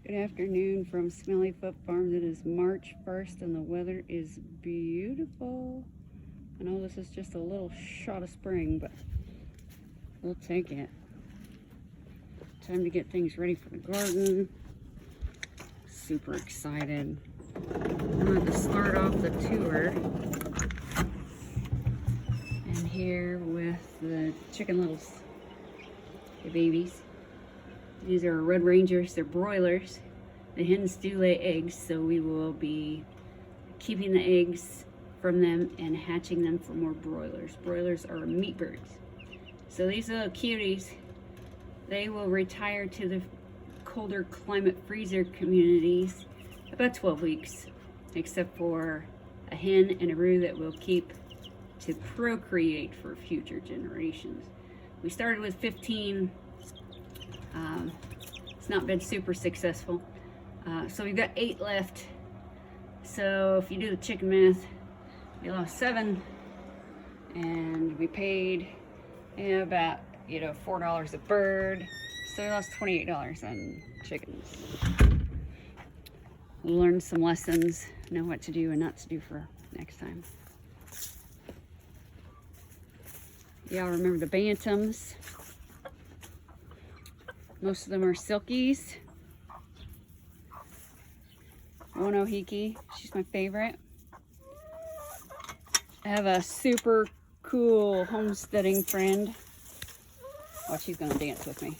Good afternoon from Smellyfoot Farms. It is March 1st and the weather is beautiful. I know this is just a little shot of spring, but we'll take it. Time to get things ready for the garden. Super excited. I'm going to start off the tour. And here with the Chicken Littles, the babies. These are Red Rangers, they're broilers. The hens do lay eggs, so we will be keeping the eggs from them and hatching them for more broilers. Broilers are meat birds. So these little cuties, they will retire to the colder climate freezer communities about 12 weeks, except for a hen and a roux that we'll keep to procreate for future generations. We started with 15. It's not been super successful. So we've got 8 left. So if you do the chicken math, we lost 7 and we paid about $4 a bird. So we lost $28 on chickens. We'll learn some lessons, know what to do and not to do for next time. Y'all remember the bantams? Most of them are silkies. One Ohiki, she's my favorite. I have a super cool homesteading friend. Oh, she's gonna dance with me.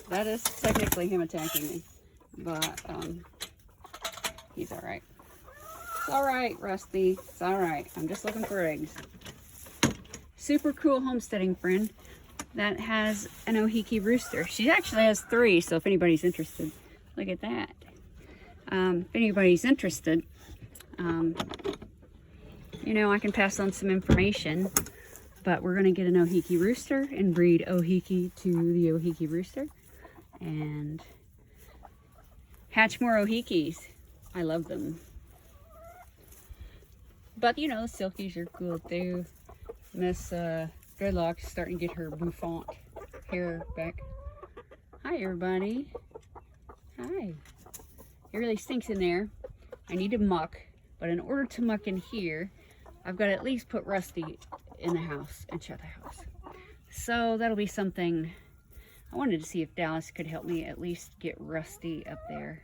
That is technically him attacking me, but he's all right. It's all right, Rusty. It's all right. I'm just looking for eggs. Super cool homesteading friend that has an Ohiki rooster. She actually has 3, so if anybody's interested, look at that. If anybody's interested, I can pass on some information, but we're gonna get an Ohiki rooster and breed Ohiki to the Ohiki rooster and hatch more Ohikis. I love them. But the silkies are cool too. Miss Dreadlock's starting to get her bouffant hair back. Hi, everybody. Hi. It really stinks in there. I need to muck, but in order to muck in here, I've got to at least put Rusty in the house and shut the house. So that'll be something. I wanted to see if Dallas could help me at least get Rusty up there.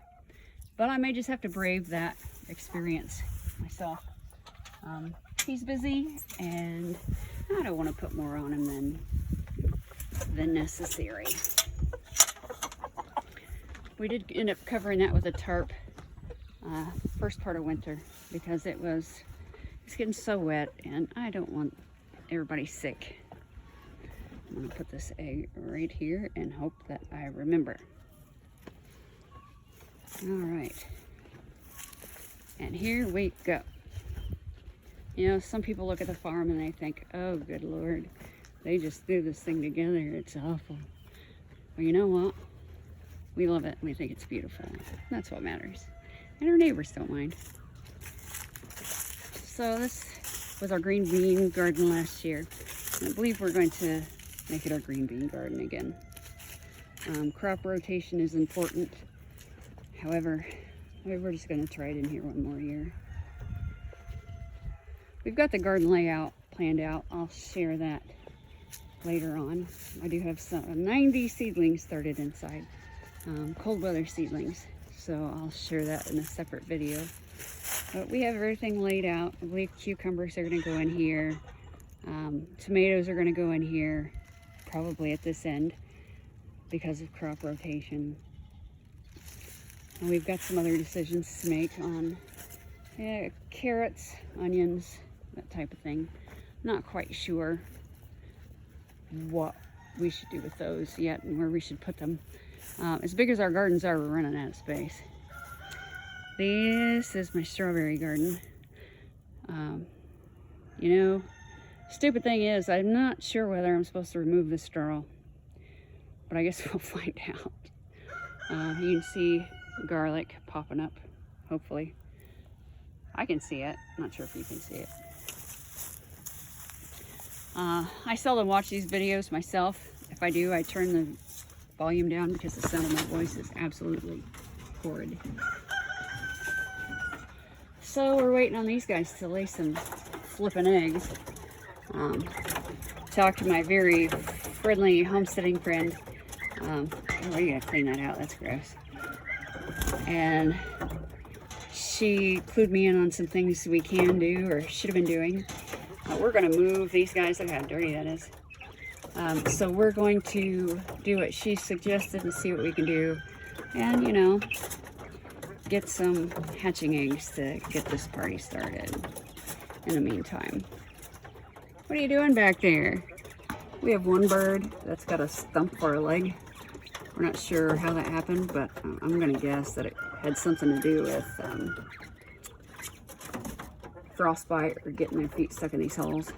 But I may just have to brave that experience myself. He's busy and I don't want to put more on him than necessary. We did end up covering that with a tarp first part of winter because it's getting so wet and I don't want everybody sick. I'm going to put this egg right here and hope that I remember. All right. And here we go. Some people look at the farm and they think, oh, good Lord, they just threw this thing together. It's awful. Well, you know what? We love it. We think it's beautiful. That's what matters. And our neighbors don't mind. So this was our green bean garden last year. And I believe we're going to make it our green bean garden again. Crop rotation is important. However, we're just going to try it in here one more year. We've got the garden layout planned out. I'll share that later on. I do have 90 seedlings started inside, cold weather seedlings. So I'll share that in a separate video. But we have everything laid out. I believe cucumbers are going to go in here. Tomatoes are going to go in here, probably at this end because of crop rotation. And we've got some other decisions to make on carrots, onions, that type of thing. Not quite sure what we should do with those yet and where we should put them. As big as our gardens are, we're running out of space. This is my strawberry garden. Stupid thing is, I'm not sure whether I'm supposed to remove the straw, but I guess we'll find out. You can see garlic popping up, hopefully. I can see it. I'm not sure if you can see it. I seldom watch these videos myself. If I do, I turn volume down because the sound of my voice is absolutely horrid. So we're waiting on these guys to lay some flippin' eggs. Talked to my very friendly homesteading friend. Oh, you gotta clean that out, that's gross. And she clued me in on some things we can do or should have been doing. We're gonna move these guys. Look how dirty that is. So we're going to do what she suggested and see what we can do. And, you know, get some hatching eggs to get this party started in the meantime. What are you doing back there? We have one bird that's got a stump for a leg. We're not sure how that happened, but I'm gonna guess that it had something to do with frostbite or getting their feet stuck in these holes.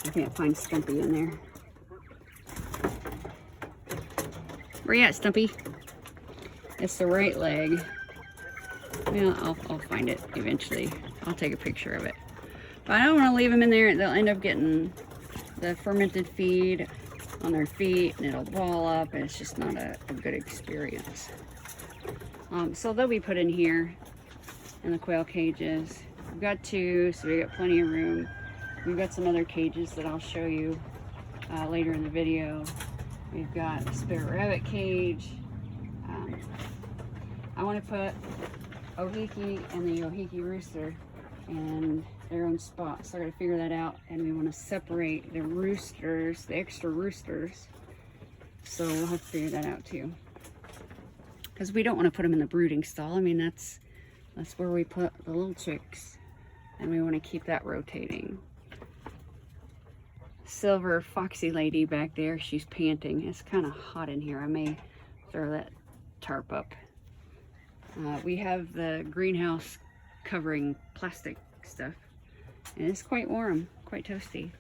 I can't find Stumpy in there. Where you at, Stumpy? It's the right leg. Well, I'll find it eventually. I'll take a picture of it. But I don't want to leave them in there. They'll end up getting the fermented feed on their feet and it'll ball up and it's just not a good experience. So they'll be put in here in the quail cages. We've got 2, so we got plenty of room. We've got some other cages that I'll show you later in the video. We've got a spare rabbit cage. I want to put Ohiki and the Ohiki rooster in their own spot, so I gotta figure that out. And we want to separate the roosters, the extra roosters, so we'll have to figure that out too, because we don't want to put them in the brooding stall. I mean, that's where we put the little chicks, and we want to keep that rotating. Silver foxy lady back there, she's panting. It's kind of hot in here. I may throw that tarp up. We have the greenhouse covering plastic stuff, and it's quite warm, quite toasty.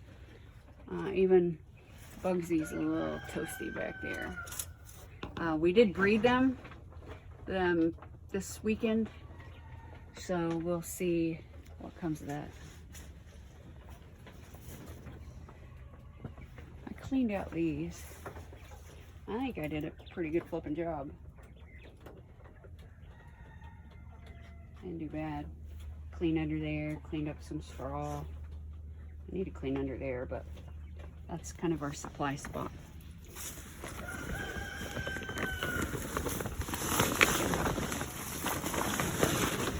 Even Bugsy's a little toasty back there. We did breed them this weekend, so we'll see what comes of that. I cleaned out these. I think I did a pretty good flipping job. Didn't do bad. Clean under there, cleaned up some straw. I need to clean under there, but that's kind of our supply spot.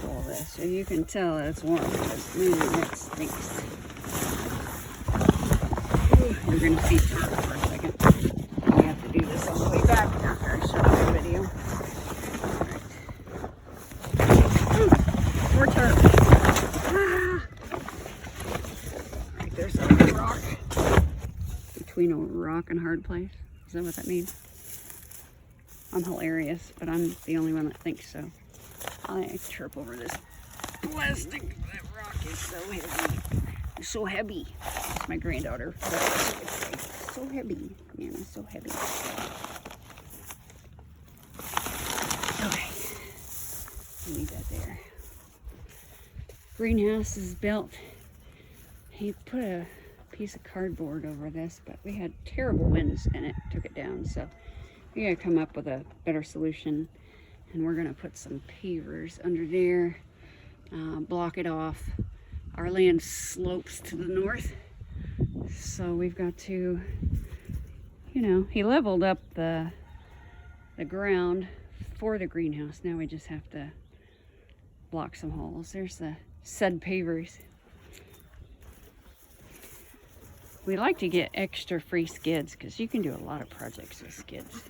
All this, so you can tell that it's warm because man, it stinks. We're gonna see turtle for a second. We have to do this all the way back after I show the video. More turtle. Right, there's a rock. Between a rock and hard place. Is that what that means? I'm hilarious, but I'm the only one that thinks so. I trip over this plastic. That rock is so heavy. It's so heavy. It's my granddaughter. So heavy. Man, it's so heavy. Okay. Leave that there. Greenhouse is built. He put a piece of cardboard over this, but we had terrible winds and it took it down, so we gotta come up with a better solution. And we're gonna put some pavers under there, block it off. Our land slopes to the north, so we've got to, you know, he leveled up the ground for the greenhouse. Now we just have to block some holes. There's the said pavers. We like to get extra free skids because you can do a lot of projects with skids.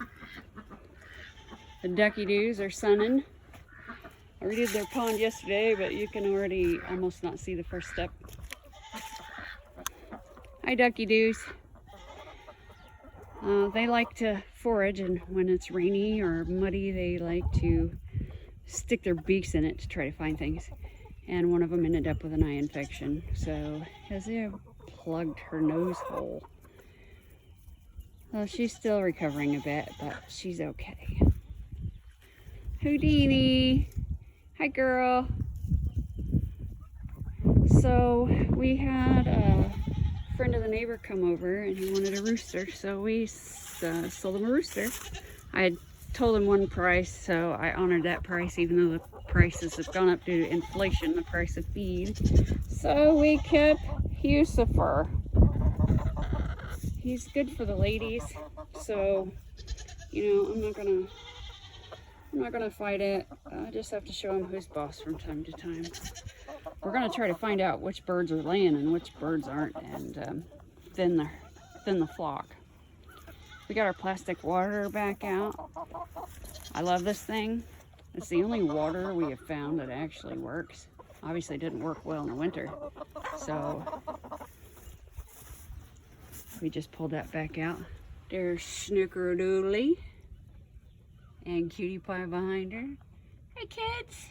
The ducky doos are sunning. I redid their pond yesterday, but you can already almost not see the first step. Hi, ducky doos. They like to forage, and when it's rainy or muddy, they like to stick their beaks in it to try to find things. And one of them ended up with an eye infection, so Hezia plugged her nose hole. Well, she's still recovering a bit, but she's okay. Houdini! Hi, girl! So, we had a friend of the neighbor come over and he wanted a rooster, so we sold him a rooster. I had told him one price, so I honored that price even though the prices have gone up due to inflation, the price of feed. So we kept Hucifer. He's good for the ladies, so you know, I'm not gonna fight it. I just have to show him who's boss from time to time. We're gonna try to find out which birds are laying and which birds aren't, and thin the flock. We got our plastic water back out. I love this thing. It's the only water we have found that actually works. Obviously it didn't work well in the winter, so we just pulled that back out. There's Snickerdoodly and Cutie Pie behind her. Hey kids!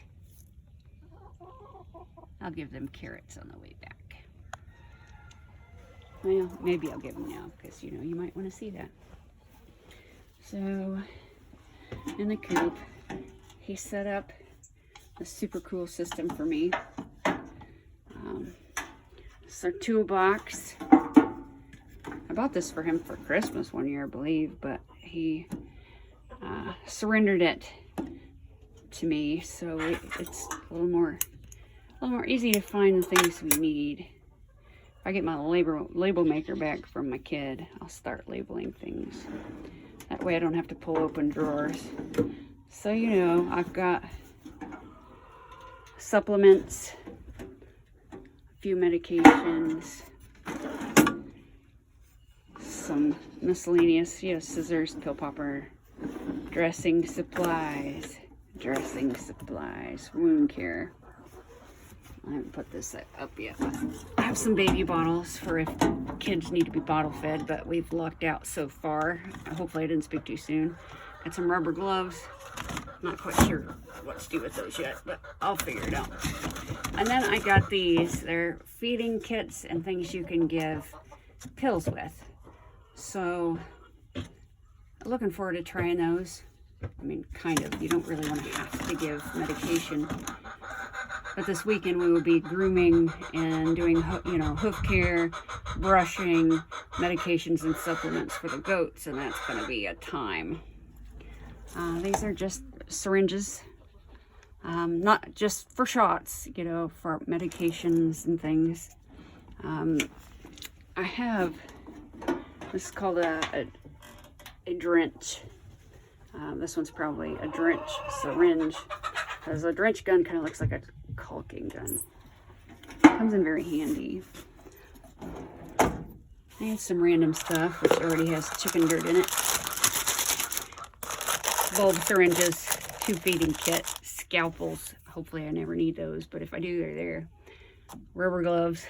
I'll give them carrots on the way back. Well, maybe I'll give them now because you know you might want to see that. So, in the coop, he set up a super cool system for me. It's our toolbox. I bought this for him for Christmas one year, I believe, but he surrendered it to me, so it's a little more easy to find the things we need. If I get my label maker back from my kid, I'll start labeling things. That way I don't have to pull open drawers. So, you know, I've got supplements, a few medications, some miscellaneous, you know, scissors, pill popper, dressing supplies, wound care. I haven't put this up yet. I have some baby bottles for if kids need to be bottle fed, but we've lucked out so far. Hopefully I didn't speak too soon. Got some rubber gloves. Not quite sure what to do with those yet, but I'll figure it out. And then I got these. They're feeding kits and things you can give pills with. So, looking forward to trying those. I mean, kind of. You don't really want to have to give medication. But this weekend we will be grooming and doing, you know, hoof care, brushing, medications and supplements for the goats, and that's going to be a time. These are just syringes, not just for shots, you know, for medications and things. I have, this is called a drench. This one's probably a drench syringe, because a drench gun kind of looks like a caulking gun. Comes in very handy. And some random stuff, which already has chicken dirt in it. Bulb syringes, tube feeding kit, scalpels. Hopefully I never need those, but if I do, they're there. Rubber gloves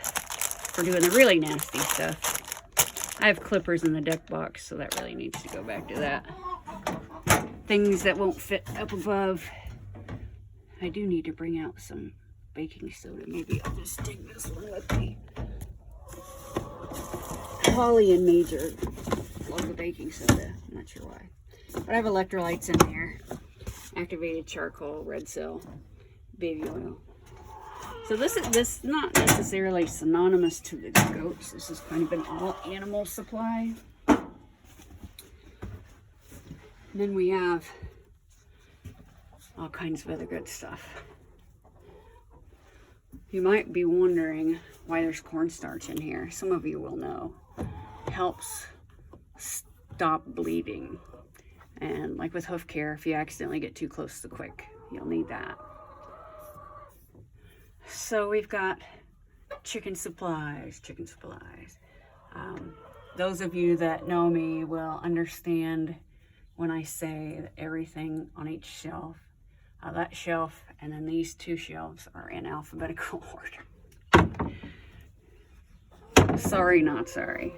for doing the really nasty stuff. I have clippers in the deck box, so that really needs to go back to that. Things that won't fit up above. I do need to bring out some baking soda. Maybe I'll just take this one with me. Holly and Major love the baking soda. I'm not sure why. But I have electrolytes in there. Activated charcoal, red cell, baby oil. So this is not necessarily synonymous to the goats. This is kind of an all animal supply. And then we have all kinds of other good stuff. You might be wondering why there's cornstarch in here. Some of you will know. Helps stop bleeding. And like with hoof care, if you accidentally get too close to the quick, you'll need that. So we've got chicken supplies. Those of you that know me will understand when I say that everything on each shelf, that shelf and then these two shelves are in alphabetical order. Sorry, not sorry.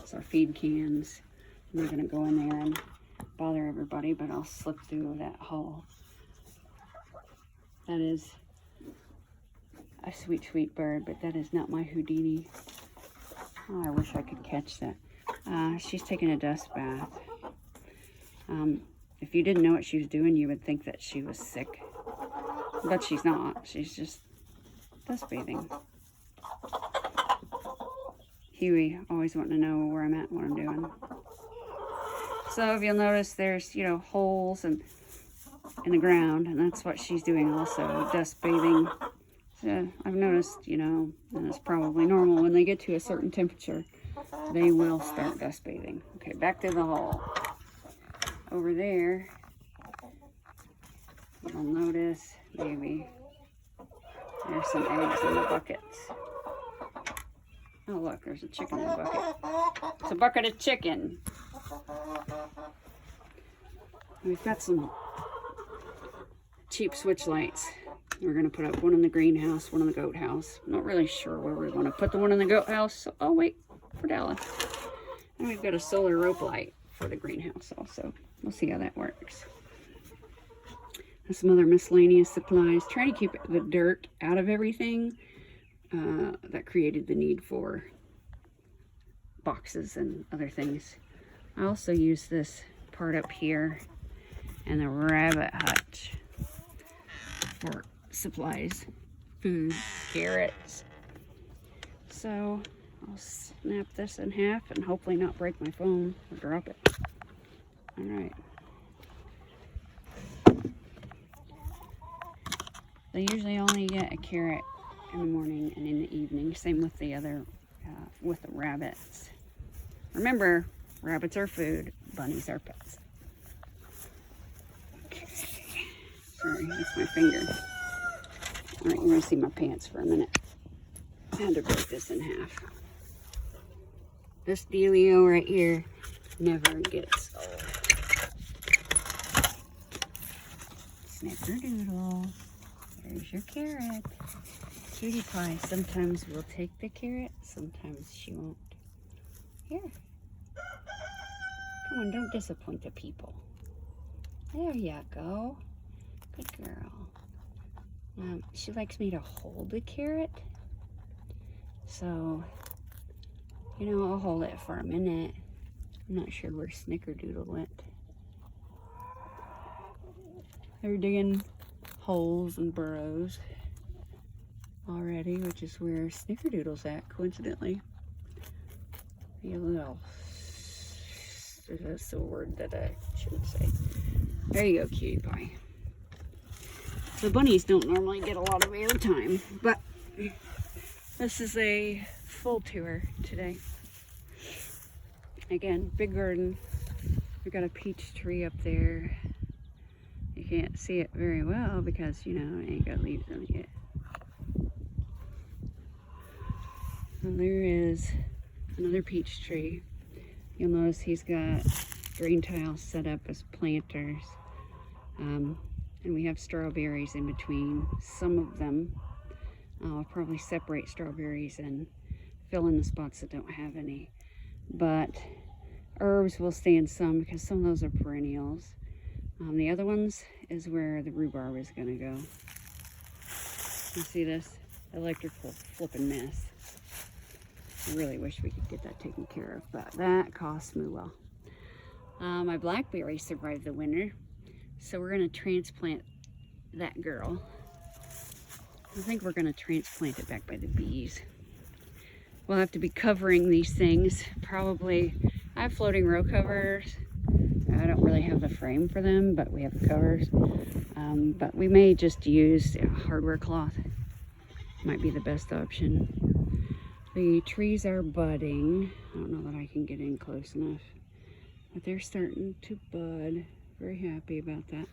It's our feed cans. I'm not gonna go in there and bother everybody, but I'll slip through that hole. That is a sweet, sweet bird, but that is not my Houdini. Oh, I wish I could catch that. She's taking a dust bath. If you didn't know what she was doing, you would think that she was sick. But she's not. She's just dust bathing. Huey always wanting to know where I'm at and what I'm doing. So if you'll notice, there's, you know, holes in the ground, and that's what she's doing also, dust bathing. So I've noticed, you know, and it's probably normal, when they get to a certain temperature, they will start dust bathing. Okay, back to the hole. Over there, you'll notice, maybe, there's some eggs in the buckets. Oh look, there's a chicken in the bucket. It's a bucket of chicken. We've got some cheap switch lights. We're gonna put up one in the greenhouse, one in the goat house. I'm not really sure where we're gonna put the one in the goat house. So I'll wait for Dallas. And we've got a solar rope light for the greenhouse also. We'll see how that works. And some other miscellaneous supplies. Trying to keep the dirt out of everything. That created the need for boxes and other things. I also use this part up here and the rabbit hutch for supplies, food, carrots. So I'll snap this in half and hopefully not break my phone or drop it. All right. They usually only get a carrot in the morning and in the evening. Same with the other, with the rabbits. Remember, rabbits are food, bunnies are pets. Okay. Sorry, that's my finger. All right, you're gonna see my pants for a minute. I had to break this in half. This dealio right here never gets old. Snickerdoodle. There's your carrot. Cutie pie. Sometimes we'll take the carrot, sometimes she won't. Here. Come on, don't disappoint the people. There you go. Good girl. She likes me to hold the carrot. So, you know, I'll hold it for a minute. I'm not sure where Snickerdoodle went. They're digging holes and burrows already, which is where Snickerdoodle's at, coincidentally. A little, that's a word that I shouldn't say. There you go, cutie pie. The bunnies don't normally get a lot of airtime, but this is a full tour today. Again, big garden. We've got a peach tree up there. You can't see it very well because, you know, it ain't got leaves on it yet. And there is another peach tree. You'll notice he's got drain tiles set up as planters. And we have strawberries in between. Some of them, I'll probably separate strawberries and fill in the spots that don't have any. But herbs will stay in some because some of those are perennials. The other ones is where the rhubarb is gonna go. You see this? Electrical flipping mess. I really wish we could get that taken care of, but that costs me well. My blackberry survived the winter, so we're gonna transplant that girl. I think we're gonna transplant it back by the bees. We'll have to be covering these things. Probably, I have floating row covers. I don't really have the frame for them, but we have the covers. But we may just use hardware cloth. Might be the best option. The trees are budding. I don't know that I can get in close enough, but they're starting to bud. Very happy about that.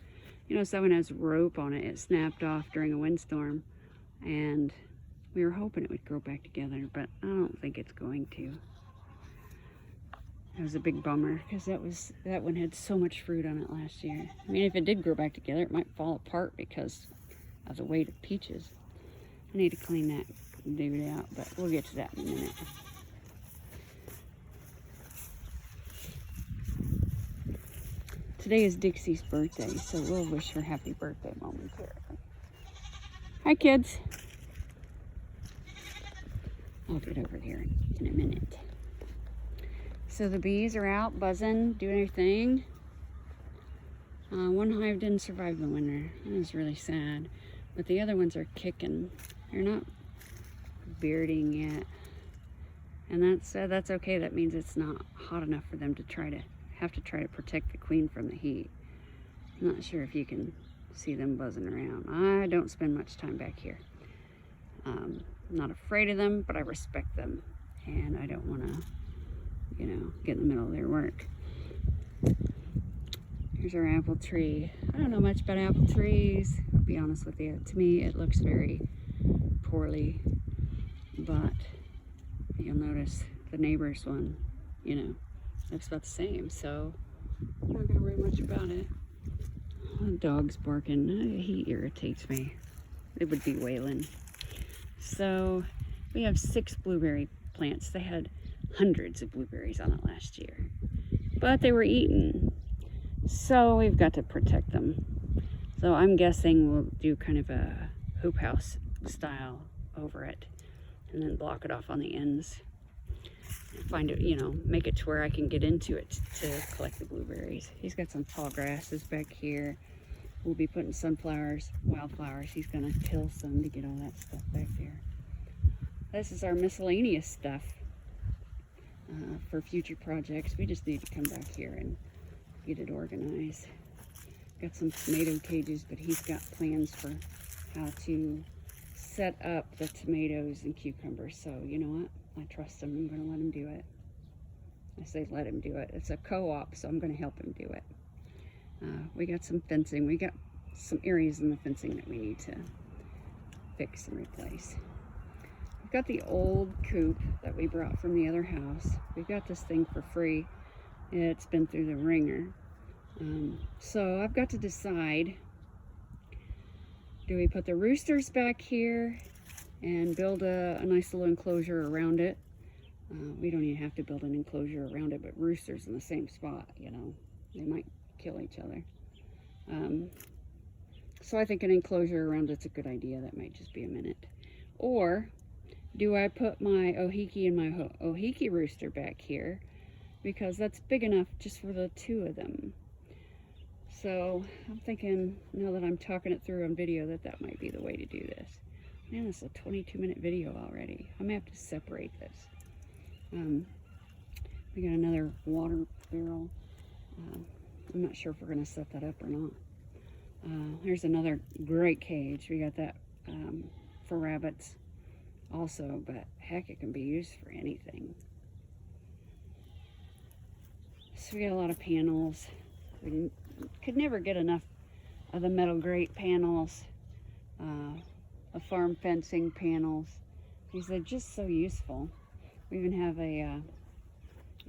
You know, that one has rope on it. It snapped off during a windstorm, and we were hoping it would grow back together, but I don't think it's going to. It was a big bummer because that one had so much fruit on it last year. I mean, if it did grow back together, it might fall apart because of the weight of peaches. I need to clean that dude out, but we'll get to that in a minute. Today is Dixie's birthday, so we'll wish her happy birthday momentarily. Hi, kids. I'll get over here in a minute. So the bees are out buzzing, doing their thing. One hive didn't survive the winter. That was really sad. But the other ones are kicking. They're not bearding yet. And that's okay. That means it's not hot enough for them to try to protect the queen from the heat. I'm not sure if you can see them buzzing around. I don't spend much time back here. I'm not afraid of them, but I respect them, and I don't want to, you know, get in the middle of their work. Here's our apple tree. I don't know much about apple trees, I'll be honest with you. To me, it looks very poorly, but you'll notice the neighbor's one, you know, looks about the same, so I'm not gonna worry much about it. The dog's barking. He irritates me. It would be Waylon. So we have 6 blueberry plants. They had hundreds of blueberries on it last year, but they were eaten. So we've got to protect them. So I'm guessing we'll do kind of a hoop house style over it and then block it off on the ends. Find it, you know, make it to where I can get into it to collect the blueberries. He's got some tall grasses back here. We'll be putting sunflowers, wildflowers. He's gonna till some to get all that stuff back there. This is our miscellaneous stuff for future projects. We just need to come back here and get it organized. Got some tomato cages, but he's got plans for how to set up the tomatoes and cucumbers. So you know what? I trust him. I'm going to let him do it. I say let him do it. It's a co-op, so I'm going to help him do it. We got some fencing. We got some areas in the fencing that we need to fix and replace. We've got the old coop that we brought from the other house. We got this thing for free. It's been through the ringer. So I've got to decide, do we put the roosters back here and build a nice little enclosure around it? We don't even have to build an enclosure around it, but roosters in the same spot, you know, they might kill each other. So I think an enclosure around it's a good idea. That might just be a minute. Or do I put my Ohiki and my Ohiki rooster back here, because that's big enough just for the 2 of them. So I'm thinking, now that I'm talking it through on video, that might be the way to do this. Man, it's a 22-minute video already. I may have to separate this. We got another water barrel. I'm not sure if we're going to set that up or not. Here's another great cage. We got that for rabbits also, but heck, it can be used for anything. So we got a lot of panels. We could never get enough of the metal grate panels, the farm fencing panels, because they're just so useful. We even have a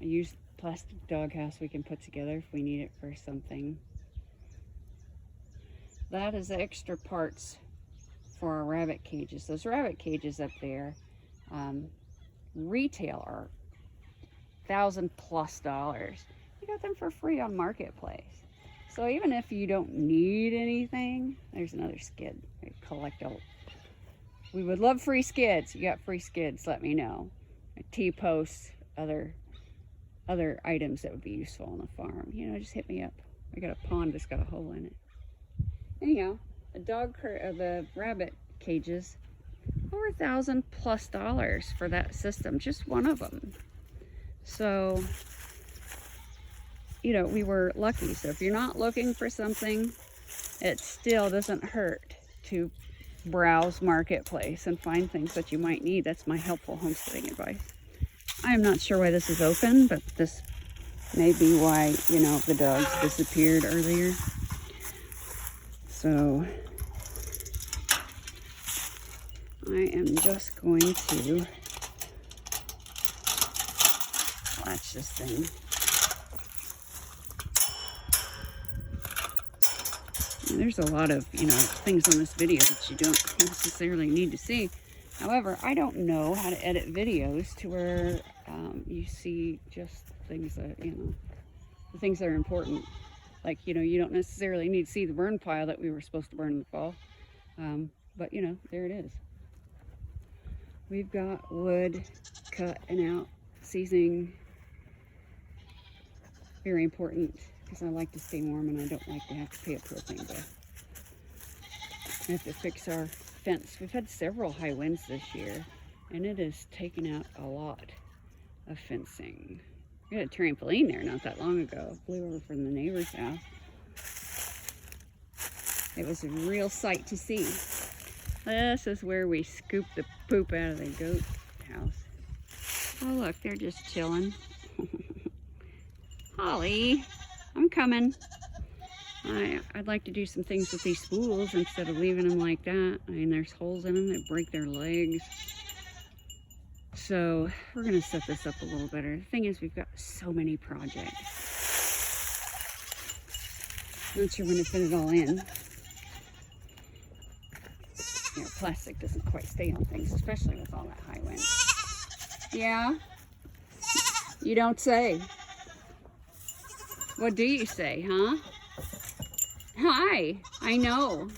used plastic doghouse we can put together if we need it for something. That is the extra parts for our rabbit cages. Those rabbit cages up there, retail are $1,000+ You got them for free on Marketplace. So even if you don't need anything, there's another skid. Collect all. We would love free skids. You got free skids, let me know. T-posts, other items that would be useful on the farm. You know, just hit me up. I got a pond that's got a hole in it. Anyhow, the rabbit cages, over $1,000+ for that system, just one of them. So, you know, we were lucky. So if you're not looking for something, it still doesn't hurt to browse Marketplace and find things that you might need. That's my helpful homesteading advice. I am not sure why this is open, but this may be why, you know, the dogs disappeared earlier. So I am just going to latch this thing. And there's a lot of, you know, things on this video that you don't necessarily need to see. However, I don't know how to edit videos to where you see just things that, you know, the things that are important. Like, you know, you don't necessarily need to see the burn pile that we were supposed to burn in the fall. But, you know, there it is. We've got wood cut and out, seasoning. Very important, because I like to stay warm and I don't like to have to pay a propane bill. We have to fix our fence. We've had several high winds this year, and it has taken out a lot of fencing. We had a trampoline there not that long ago. Flew over from the neighbor's house. It was a real sight to see. This is where we scoop the poop out of the goat house. Oh look, they're just chilling. Holly, I'm coming. I'd like to do some things with these spools instead of leaving them like that. I mean, there's holes in them that break their legs. So we're gonna set this up a little better. The thing is, we've got so many projects. Not sure when to fit it all in. You know, plastic doesn't quite stay on things, especially with all that high wind. Yeah? You don't say. What do you say, huh? Hi, I know.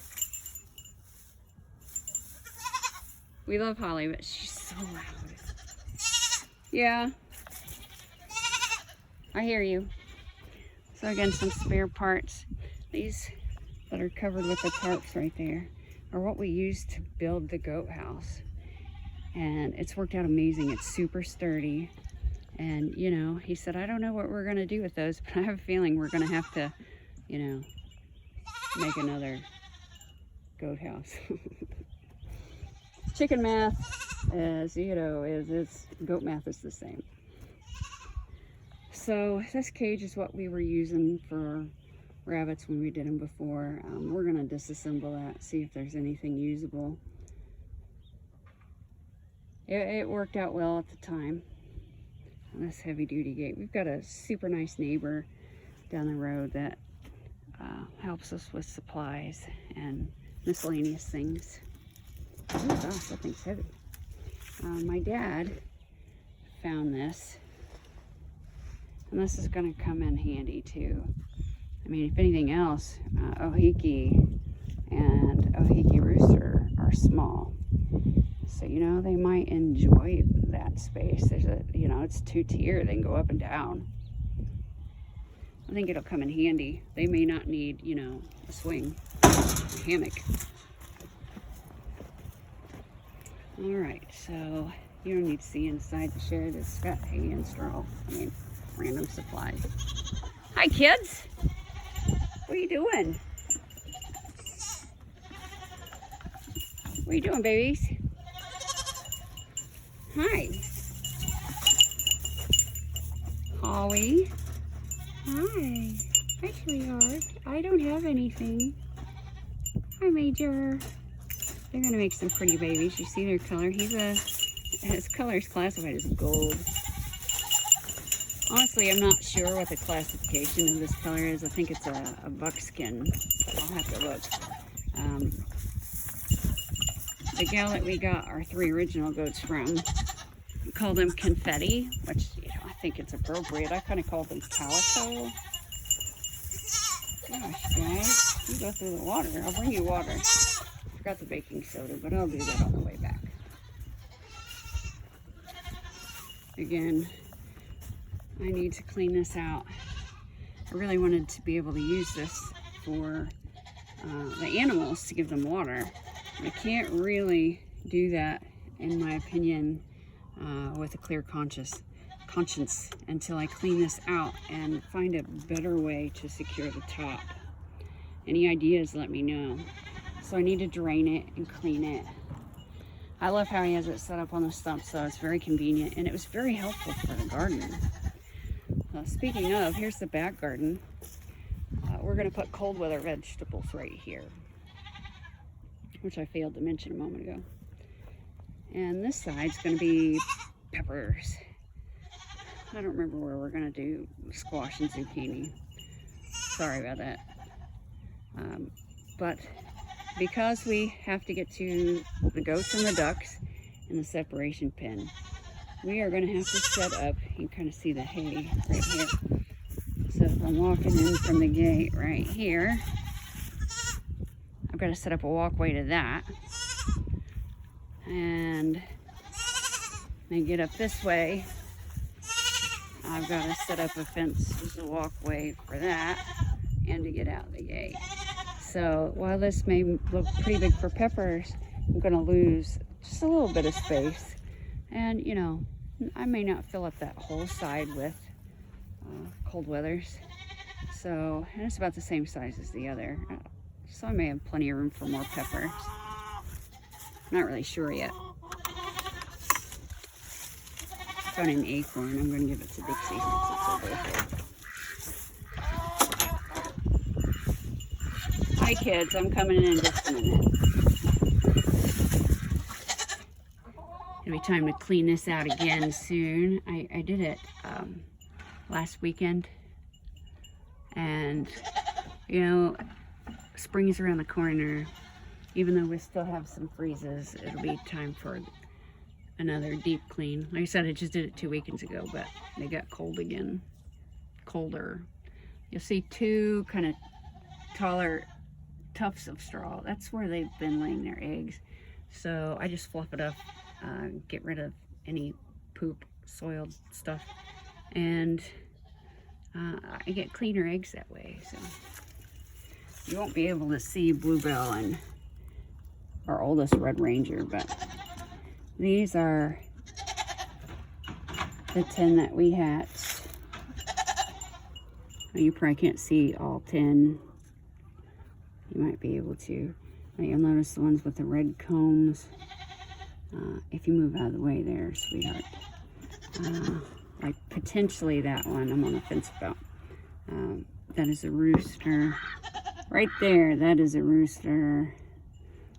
We love Holly, but she's so loud. Yeah, I hear you. So again, some spare parts. These that are covered with the tarps right there are what we used to build the goat house. And it's worked out amazing. It's super sturdy. And, you know, he said, I don't know what we're going to do with those, but I have a feeling we're going to have to, you know, make another goat house. Chicken math, as you know, is goat math is the same. So this cage is what we were using for rabbits when we did them before. We're going to disassemble that, see if there's anything usable. It worked out well at the time. On this heavy duty gate. We've got a super nice neighbor down the road that helps us with supplies and miscellaneous things. Oh gosh, that thing's heavy. My dad found this, and this is going to come in handy too. I mean, if anything else, Ohiki and Ohiki Rooster are small, so you know they might enjoy that space. There's a, you know, it's two-tier. They can go up and down. I think it'll come in handy. They may not need, you know, a swing, a hammock. All right, so you don't need to see inside the shed. It's got hay and straw. I mean, random supplies. Hi, kids. What are you doing? What are you doing, babies? Hi. Holly. Hi. Hi, sweetheart. I don't have anything. Hi, Major. They're gonna make some pretty babies. You see their color? His color is classified as gold. Honestly, I'm not sure what the classification of this color is. I think it's a buckskin. I'll have to look. The gal that we got our 3 original goats from, we call them confetti, which, you know, I think it's appropriate. I kind of call them calico. Gosh, guys, you go through the water. I'll bring you water. Forgot the baking soda, but I'll do that on the way back. Again, I need to clean this out. I really wanted to be able to use this for the animals, to give them water. I can't really do that, in my opinion, with a clear conscience until I clean this out and find a better way to secure the top. Any ideas, let me know. So I need to drain it and clean it. I love how he has it set up on the stump, so it's very convenient, and it was very helpful for the garden. Speaking of, here's the back garden. We're going to put cold weather vegetables right here, which I failed to mention a moment ago. And this side's going to be peppers. I don't remember where we're going to do squash and zucchini. Sorry about that. But because we have to get to the goats and the ducks in the separation pen, we are going to have to set up, you can kind of see the hay right here. So if I'm walking in from the gate right here, I've got to set up a walkway to that. And then get up this way, I've got to set up a fence as a walkway for that, and to get out the gate. So while this may look pretty big for peppers, I'm going to lose just a little bit of space. And, you know, I may not fill up that whole side with cold weathers. So, and it's about the same size as the other. So I may have plenty of room for more peppers. Not really sure yet. Got an acorn. I'm going to give it to Dixie since it's her birthday. Hi kids, I'm coming in just a minute. It'll be time to clean this out again soon. I did it last weekend. And, you know, spring's around the corner. Even though we still have some freezes, it'll be time for another deep clean. Like I said, I just did it 2 weekends ago, but they got cold again. Colder. You'll see two kind of taller tufts of straw. That's where they've been laying their eggs. So I just fluff it up, get rid of any poop, soiled stuff, and I get cleaner eggs that way. So you won't be able to see Bluebell and our oldest Red Ranger, but these are the 10 that we hatched. You probably can't see all 10. You might be able to. But you'll notice the ones with the red combs. If you move out of the way there, sweetheart. Like potentially that one, I'm on the fence about. That is a rooster. Right there, that is a rooster.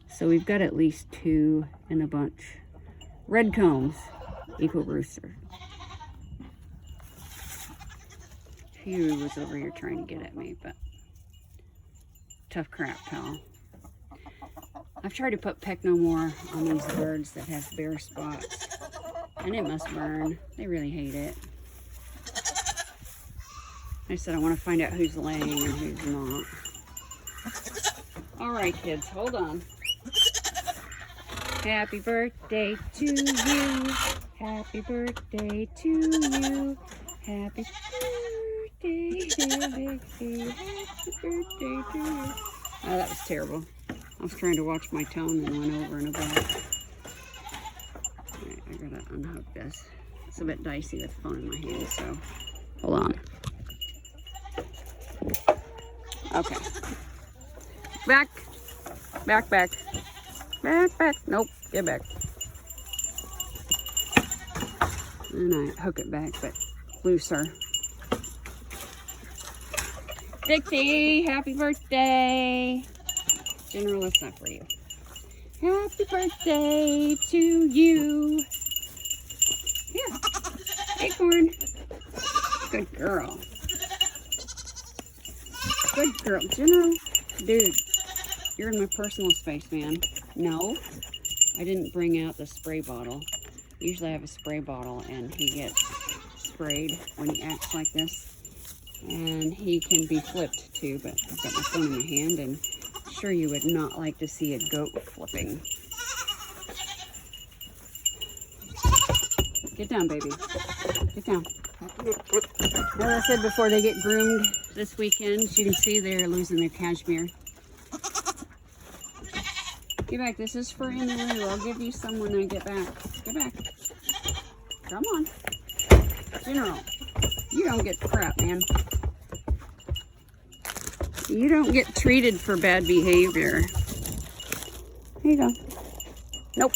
So we've got at least 2 in a bunch. Red combs equal rooster. Hugh was over here trying to get at me, but tough crap, pal. I've tried to put Peck No More on these birds that have bare spots, and it must burn. They really hate it. I said I want to find out who's laying and who's not. All right, kids, hold on. Happy birthday to you. Happy birthday to you. Happy birthday, dear Dixie. Happy birthday to you. Oh, that was terrible. I was trying to watch my tone and went over and above. Alright, I gotta unhook this. It's a bit dicey with the phone in my hand, so hold on. Okay. Back. Back, back. Back, back. Nope. Get back. And I hook it back, but looser. Dixie, happy birthday. General, it's not for you. Happy birthday to you. Here. Acorn. Good girl. Good girl. General, dude, you're in my personal space, man. No, I didn't bring out the spray bottle. Usually I have a spray bottle and he gets sprayed when he acts like this. And he can be flipped too, but I've got my phone in my hand and sure you would not like to see a goat flipping. Get down, baby. Get down. As I said before, they get groomed this weekend. As you can see, they're losing their cashmere. Get back. This is for Emmylou. I'll give you some when I get back. Get back. Come on. General, you don't get crap, man. You don't get treated for bad behavior. Here you go. Nope.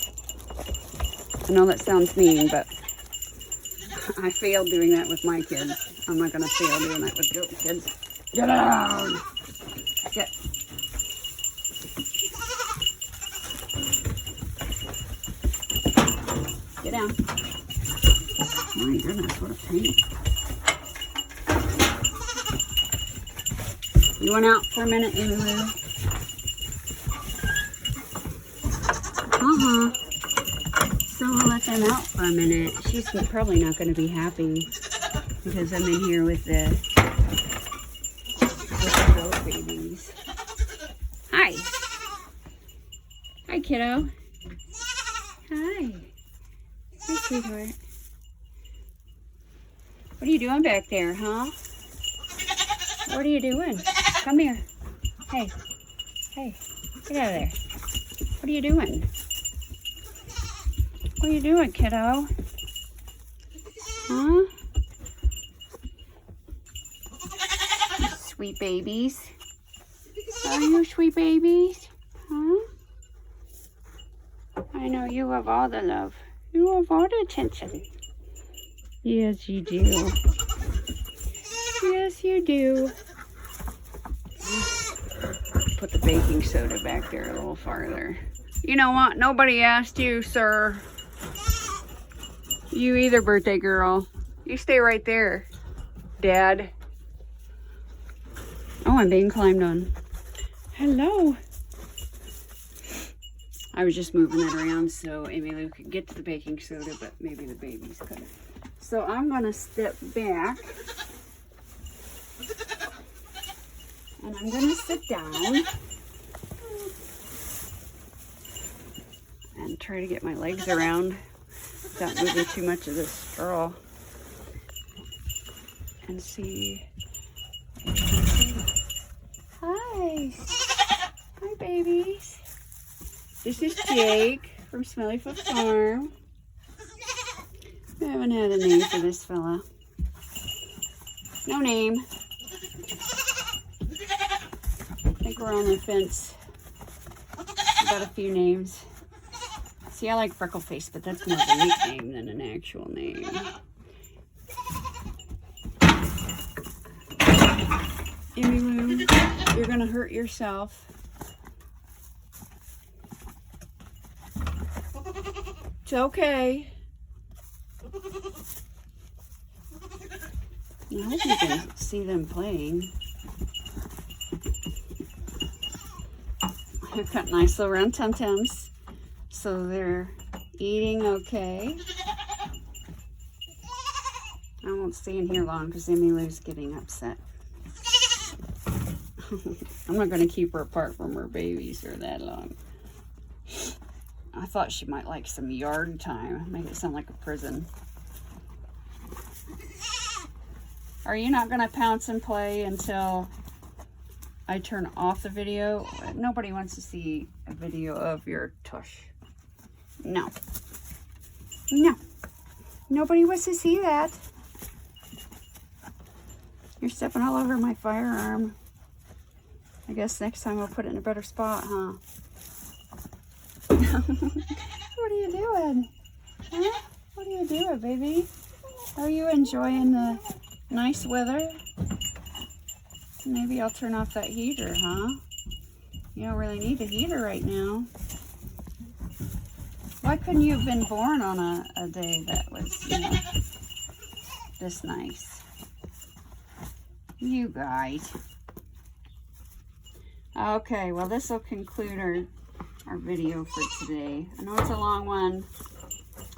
I know that sounds mean, but I failed doing that with my kids. I'm not going to fail doing that with goat kids. Get down! Get. Get down. My goodness, what a pain. You went out for a minute, Emmylou? So we'll let them out for a minute. She's probably not going to be happy because I'm in here with the goat babies. Hi. Hi, kiddo. Hi. Hi, sweetheart. What are you doing back there, huh? What are you doing? Come here. Hey. Hey. Get out of there. What are you doing? What are you doing, kiddo? Huh? Sweet babies. Are you sweet babies? Huh? I know you love all the love. You love all the attention. Yes, you do. Yes, you do. Put the baking soda back there a little farther. You know what? Nobody asked you, sir. You either, birthday girl. You stay right there, Dad. Oh, I'm being climbed on. Hello. I was just moving it around so Emmylou could get to the baking soda, but maybe the babies couldn't. So I'm gonna step back and I'm gonna sit down and try to get my legs around without moving too much of this straw and see. Hi. Hi, babies. This is Jake from Smellyfoot Farm. We haven't had a name for this fella. No name. I think we're on the fence about a few names. See, I like Freckleface, but that's more of a nickname than an actual name. Emmylou, you're gonna hurt yourself. It's okay. I hope you can see them playing. I've got nice little round tum-tums, so they're eating okay. I won't stay in here long because Emmylou's getting upset. I'm not going to keep her apart from her babies for that long. I thought she might like some yard time. Make it sound like a prison. Are you not going to pounce and play until I turn off the video? Nobody wants to see a video of your tush. No. No. Nobody wants to see that. You're stepping all over my firearm. I guess next time I'll put it in a better spot, huh? What are you doing? Huh? What are you doing, baby? Are you enjoying the nice weather? Maybe I'll turn off that heater, huh? You don't really need the heater right now. Why couldn't you have been born on a day that was, you know, this nice? You guys. Okay, well, this will conclude our video for today. I know it's a long one.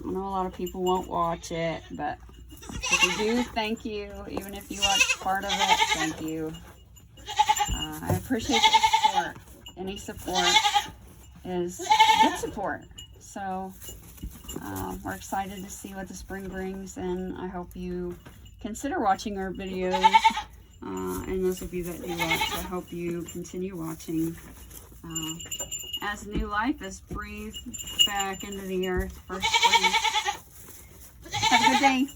I know a lot of people won't watch it, but if you do, thank you. Even if you watch part of it, thank you. I appreciate the support. Any support is good support. So we're excited to see what the spring brings, and I hope you consider watching our videos. And those of you that do watch, I hope you continue watching as new life is breathed back into the earth for spring. Have a good day.